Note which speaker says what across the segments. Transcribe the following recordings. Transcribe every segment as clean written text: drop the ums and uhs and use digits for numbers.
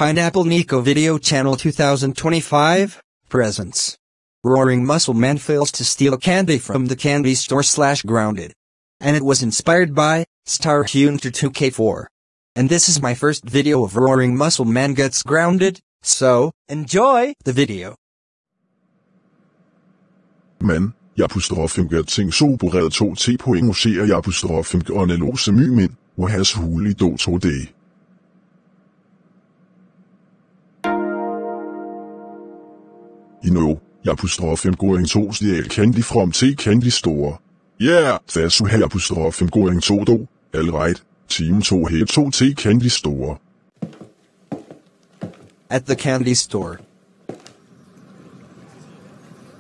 Speaker 1: Pineapple Nico Video Channel 2025 presents. Roaring Muscle Man fails to steal candy from the candy store / grounded. And it was inspired by Star Hunter 2K4. And this is my first video of Roaring Muscle Man gets grounded, so enjoy the video.
Speaker 2: Man, Japustrophimger ting soboreret 2T point museer Japustrophimger og nelose mymin, hvor has hule i do 2D. I no, Japustrophimgoing 2 stjæl candy from T Candy Store. Yeah, that's why Japustrophimgoing 2 do, alright, team 2 her 2T Candy Store.
Speaker 1: At the candy store.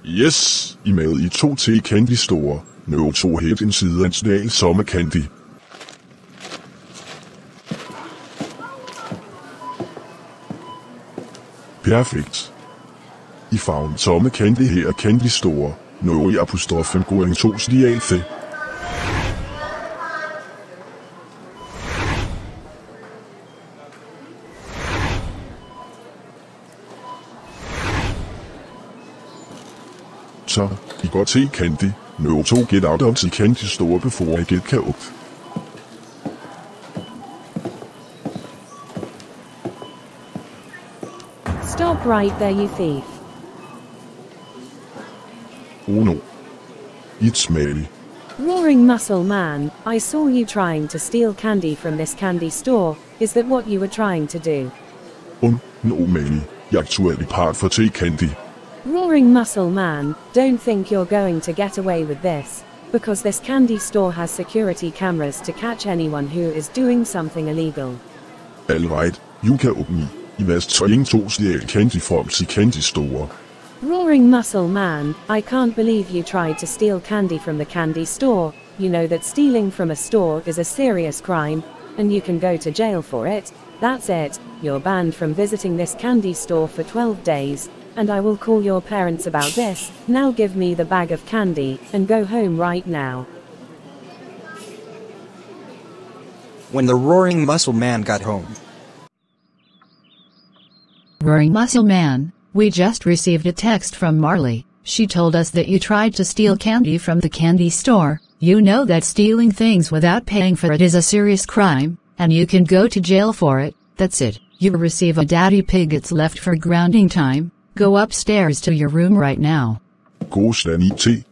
Speaker 2: Yes, I med i 2T Candy Store, no 2 helt en side af en sommer candy. Perfekt. I found tomme candy her Candy Store, no i apostrofen going 2 stialfe. Så, I går til candy, no 2 get out of the Candy Store before I get killed.
Speaker 3: Stop right there, you thief.
Speaker 2: Oh no. It's Mary.
Speaker 3: Roaring Muscle Man, I saw you trying to steal candy from this candy store. Is that what you were trying to do?
Speaker 2: No Mary, jeg er actually part for T Candy.
Speaker 3: Roaring Muscle Man, don't think you're going to get away with this, because this candy store has security cameras to catch anyone who is doing something illegal.
Speaker 2: Alright, you can open me. I must trying to steal candy from the Candy Store.
Speaker 3: Roaring Muscle Man, I can't believe you tried to steal candy from the candy store. You know that stealing from a store is a serious crime, and you can go to jail for it. That's it, you're banned from visiting this candy store for 12 days, and I will call your parents about this. Now give me the bag of candy, and go home right now.
Speaker 1: When the Roaring Muscle Man got home.
Speaker 4: Roaring Muscle Man, we just received a text from Marley. She told us that you tried to steal candy from the candy store. You know that stealing things without paying for it is a serious crime, and you can go to jail for it. That's it. You receive a daddy pig. It's left for grounding time. Go upstairs to your room right now.
Speaker 2: God stand IT.